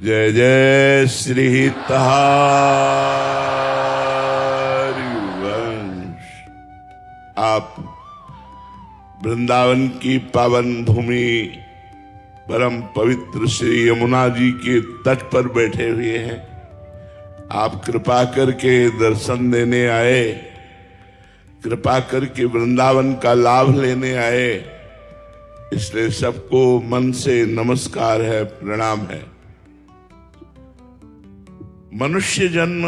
जय जय श्री हरिवंश। आप वृंदावन की पावन भूमि परम पवित्र श्री यमुना जी के तट पर बैठे हुए हैं। आप कृपा करके दर्शन देने आए, कृपा करके वृंदावन का लाभ लेने आए, इसलिए सबको मन से नमस्कार है, प्रणाम है। मनुष्य जन्म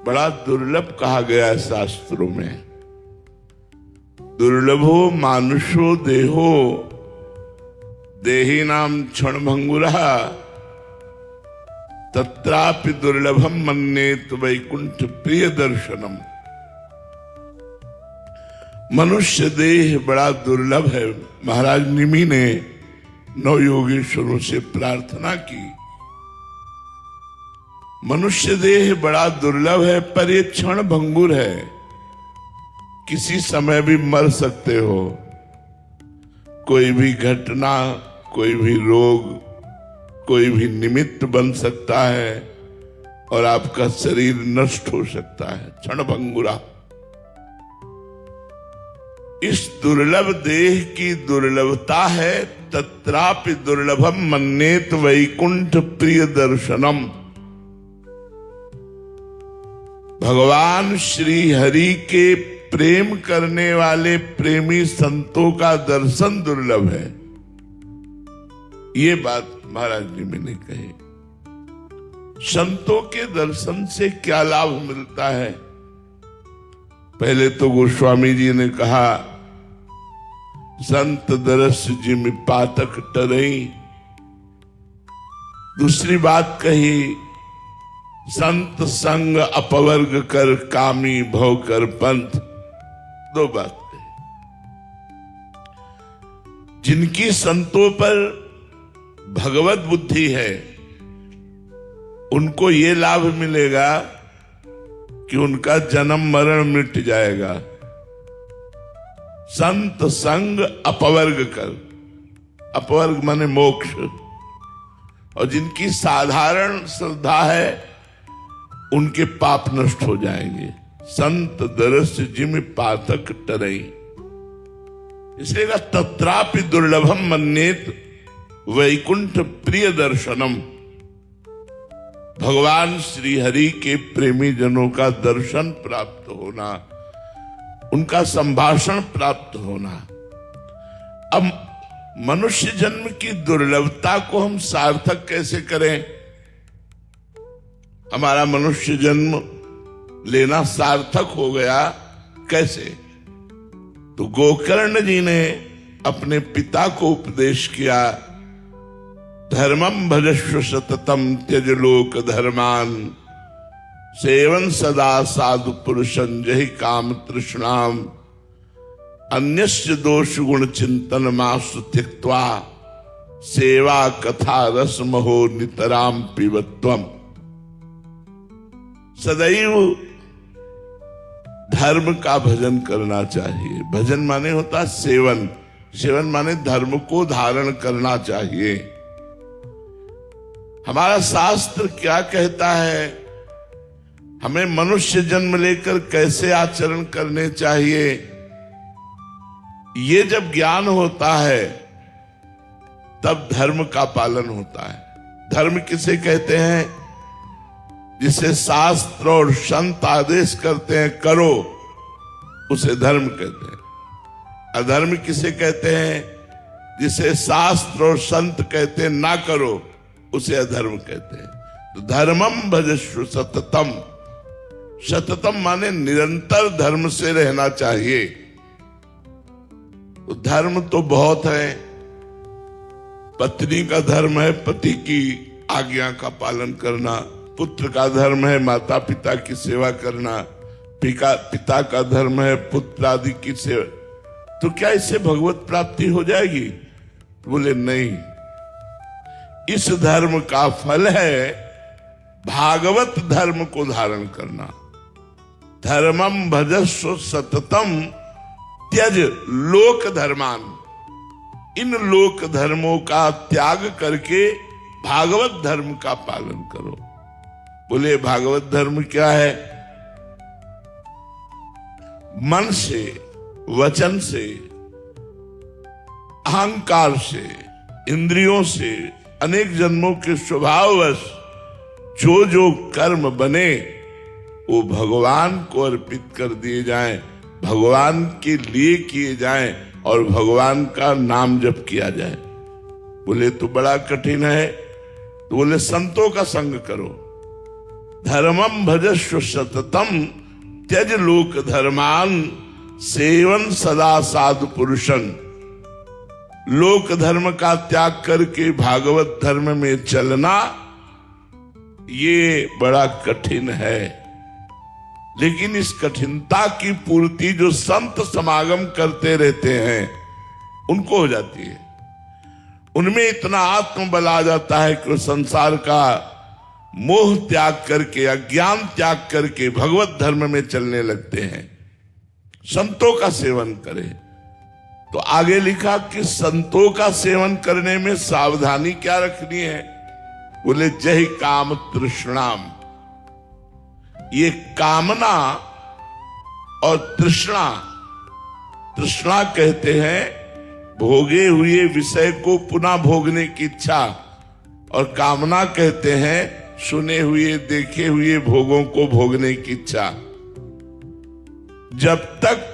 बड़ा दुर्लभ कहा गया है शास्त्रों में। दुर्लभो मानुषो देहो देही नाम क्षण भंगुरा तत्रापि दुर्लभम मन्येत वैकुंठ प्रिय दर्शनम। मनुष्य देह बड़ा दुर्लभ है। महाराज निमि ने नौ योगेश्वरों से प्रार्थना की, मनुष्य देह बड़ा दुर्लभ है पर ये क्षण भंगुर है, किसी समय भी मर सकते हो। कोई भी घटना, कोई भी रोग, कोई भी निमित्त बन सकता है और आपका शरीर नष्ट हो सकता है। क्षण भंगुरा। इस दुर्लभ देह की दुर्लभता है। तत्रापि दुर्लभम मन्येत वैकुंठ प्रिय दर्शनम। भगवान श्री हरि के प्रेम करने वाले प्रेमी संतों का दर्शन दुर्लभ है। ये बात महाराज जी मैंने कही। संतों के दर्शन से क्या लाभ मिलता है? पहले तो गोस्वामी जी ने कहा, संत दरस जिम पातक टरई। दूसरी बात कही, संत संग अपवर्ग कर कामी भव कर पंथ। दो बात कही। जिनकी संतों पर भगवत बुद्धि है उनको ये लाभ मिलेगा कि उनका जन्म मरण मिट जाएगा। संत संग अपवर्ग कर, अपवर्ग माने मोक्ष। और जिनकी साधारण श्रद्धा है उनके पाप नष्ट हो जाएंगे। संत दरस जिम पातक टरई। इसलिए तत्रापि दुर्लभम मन्येत वैकुंठ प्रिय दर्शनम। भगवान श्री हरि के प्रेमी जनों का दर्शन प्राप्त होना, उनका संभाषण प्राप्त होना। अब मनुष्य जन्म की दुर्लभता को हम सार्थक कैसे करें? हमारा मनुष्य जन्म लेना सार्थक हो गया कैसे? तो गोकर्ण जी ने अपने पिता को उपदेश किया, धर्मम भजस्व सततम त्यज लोक धर्मान सेवन सदा साधु पुरुषं जहि काम तृष्णाम अन्यस्य दोष गुण चिंतन मासु त्यक्त्वा सेवा कथा रस महो नितराम पिबत्वम। सदैव धर्म का भजन करना चाहिए। भजन माने होता सेवन, सेवन माने धर्म को धारण करना चाहिए। हमारा शास्त्र क्या कहता है, हमें मनुष्य जन्म लेकर कैसे आचरण करने चाहिए, ये जब ज्ञान होता है तब धर्म का पालन होता है। धर्म किसे कहते हैं? जिसे शास्त्र और संत आदेश करते हैं करो, उसे धर्म कहते हैं। अधर्म किसे कहते हैं? जिसे शास्त्र और संत कहते हैं ना करो, उसे अधर्म कहते हैं। तो धर्मम भजस्व सततम। सततम माने निरंतर धर्म से रहना चाहिए। तो धर्म तो बहुत है। पत्नी का धर्म है पति की आज्ञा का पालन करना, पुत्र का धर्म है माता पिता की सेवा करना, पिता का धर्म है पुत्र आदि की सेवा। तो क्या इससे भगवत प्राप्ति हो जाएगी? बोले नहीं, इस धर्म का फल है भागवत धर्म को धारण करना। धर्मम भजस्व सततम त्यज लोक धर्मान। इन लोक धर्मों का त्याग करके भागवत धर्म का पालन करो। बोले भागवत धर्म क्या है? मन से, वचन से, अहंकार से, इंद्रियों से, अनेक जन्मों के स्वभाववश जो जो कर्म बने वो भगवान को अर्पित कर दिए जाएं, भगवान के लिए किए जाएं और भगवान का नाम जप किया जाए। बोले तो बड़ा कठिन है। तो बोले संतों का संग करो। धर्मम भजस्व सततम त्यज लोक धर्मान सेवन सदा साधु पुरुषन। लोक धर्म का त्याग करके भागवत धर्म में चलना ये बड़ा कठिन है, लेकिन इस कठिनता की पूर्ति जो संत समागम करते रहते हैं उनको हो जाती है। उनमें इतना आत्मबल आ जाता है कि वो संसार का मोह त्याग करके, अज्ञान त्याग करके भगवत धर्म में चलने लगते हैं। संतों का सेवन करें। तो आगे लिखा कि संतों का सेवन करने में सावधानी क्या रखनी है? बोले जय काम तृष्णाम। ये कामना और तृष्णा, तृष्णा कहते हैं भोगे हुए विषय को पुनः भोगने की इच्छा, और कामना कहते हैं सुने हुए देखे हुए भोगों को भोगने की इच्छा। जब तक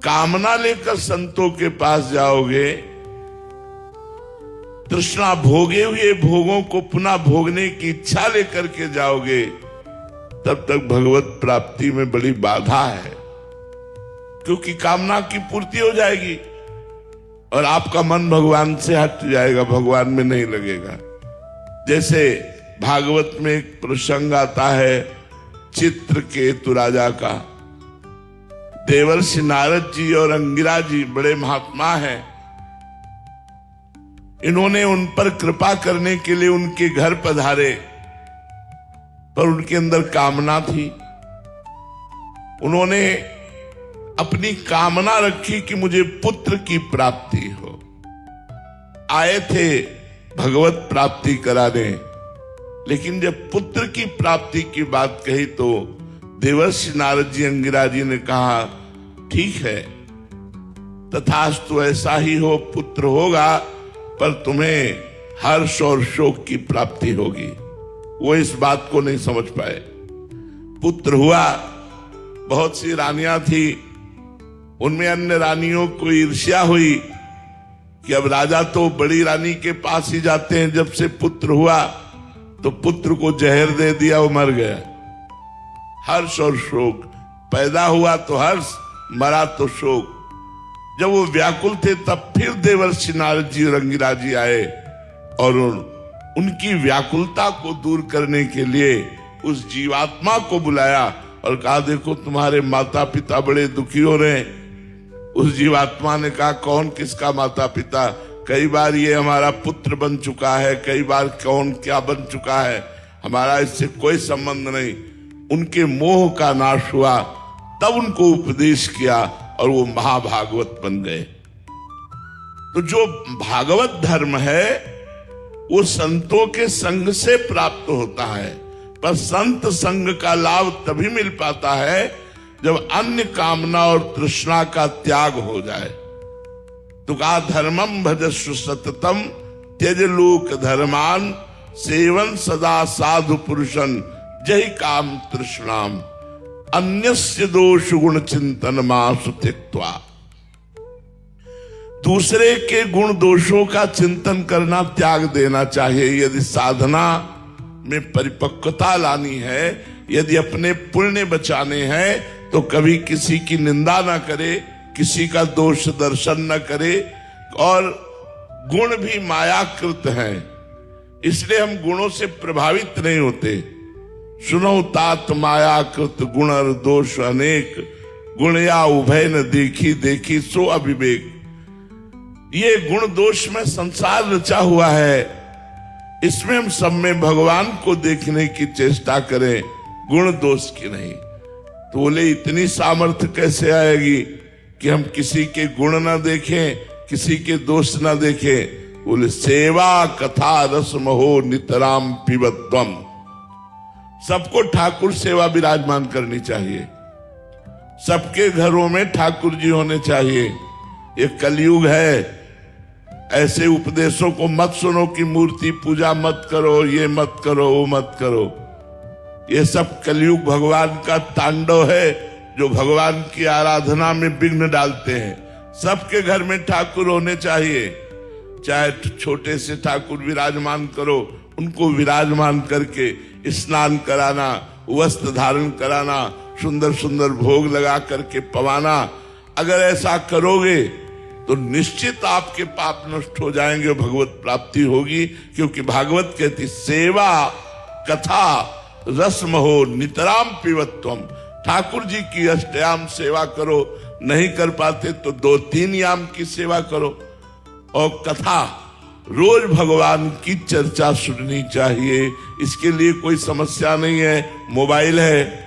कामना लेकर संतों के पास जाओगे, तृष्णा भोगे हुए भोगों को पुनः भोगने की इच्छा लेकर के जाओगे, तब तक भगवत प्राप्ति में बड़ी बाधा है, क्योंकि कामना की पूर्ति हो जाएगी और आपका मन भगवान से हट जाएगा, भगवान में नहीं लगेगा। जैसे भागवत में एक प्रसंग आता है चित्रकेतु राजा का। देवर्षि नारद जी और अंगिरा जी बड़े महात्मा हैं। इन्होंने उन पर कृपा करने के लिए उनके घर पधारे, पर उनके अंदर कामना थी। उन्होंने अपनी कामना रखी कि मुझे पुत्र की प्राप्ति हो। आए थे भगवत प्राप्ति कराने, लेकिन जब पुत्र की प्राप्ति की बात कही तो देवर्षि नारद जी अंगिरा जी ने कहा ठीक है, तथास्तु ऐसा ही हो, पुत्र होगा, पर तुम्हें हर्ष और शोक की प्राप्ति होगी। वो इस बात को नहीं समझ पाए। पुत्र हुआ, बहुत सी रानियां थी, उनमें अन्य रानियों को ईर्ष्या हुई कि अब राजा तो बड़ी रानी के पास ही जाते हैं। जब से पुत्र हुआ तो पुत्र को जहर दे दिया, वो मर गया। हर्ष और शोक, पैदा हुआ तो हर्ष, मरा तो शोक। जब वो व्याकुल थे तब फिर देवर्षि नारद जी और अंगिरा जी आए और उनकी व्याकुलता को दूर करने के लिए उस जीवात्मा को बुलाया और कहा देखो तुम्हारे माता पिता बड़े दुखी हो रहे हैं। उस जीवात्मा ने कहा कौन किसका माता पिता? कई बार ये हमारा पुत्र बन चुका है, कई बार कौन क्या बन चुका है, हमारा इससे कोई संबंध नहीं। उनके मोह का नाश हुआ, तब उनको उपदेश किया और वो महाभागवत बन गए। तो जो भागवत धर्म है वो संतों के संग से प्राप्त होता है, पर संत संग का लाभ तभी मिल पाता है जब अन्य कामना और तृष्णा का त्याग हो जाए। तो कहा धर्मम भजस्व सततम त्यज लोक धर्मान सेवन सदा साधु पुरुषन जय काम तृष्णाम अन्यस्य दोष गुण चिंतन मासु त्यक्त्वा। दूसरे के गुण दोषों का चिंतन करना त्याग देना चाहिए। यदि साधना में परिपक्वता लानी है, यदि अपने पुण्य बचाने हैं, तो कभी किसी की निंदा ना करे, किसी का दोष दर्शन न करे। और गुण भी मायाकृत हैं, इसलिए हम गुणों से प्रभावित नहीं होते। सुनो तात मायाकृत गुण दोष अनेक, गुण या उभय न देखी देखी सो अविवेक। ये गुण दोष में संसार रचा हुआ है, इसमें हम सब में भगवान को देखने की चेष्टा करें, गुण दोष की नहीं। तो बोले इतनी सामर्थ्य कैसे आएगी कि हम किसी के गुण ना देखें, किसी के दोष ना देखें? बोले सेवा कथा रसम हो नितराम पिबत्वम। सबको ठाकुर सेवा विराजमान करनी चाहिए, सबके घरों में ठाकुर जी होने चाहिए। ये कलयुग है, ऐसे उपदेशों को मत सुनो कि मूर्ति पूजा मत करो, ये मत करो, वो मत करो। ये सब कलयुग भगवान का तांडव है जो भगवान की आराधना में विघ्न डालते हैं। सबके घर में ठाकुर होने चाहिए, चाहे छोटे से ठाकुर विराजमान करो, उनको विराजमान करके स्नान कराना, वस्त्र धारण कराना, सुंदर सुंदर भोग लगा करके पवाना। अगर ऐसा करोगे तो निश्चित आपके पाप नष्ट हो जाएंगे, भगवत प्राप्ति होगी। क्योंकि भागवत कहती सेवा कथा रसम हो नितराम पिबत्वम। ठाकुर जी की अष्टयाम सेवा करो, नहीं कर पाते तो 2-3 याम की सेवा करो। और कथा रोज भगवान की चर्चा सुननी चाहिए। इसके लिए कोई समस्या नहीं है, मोबाइल है,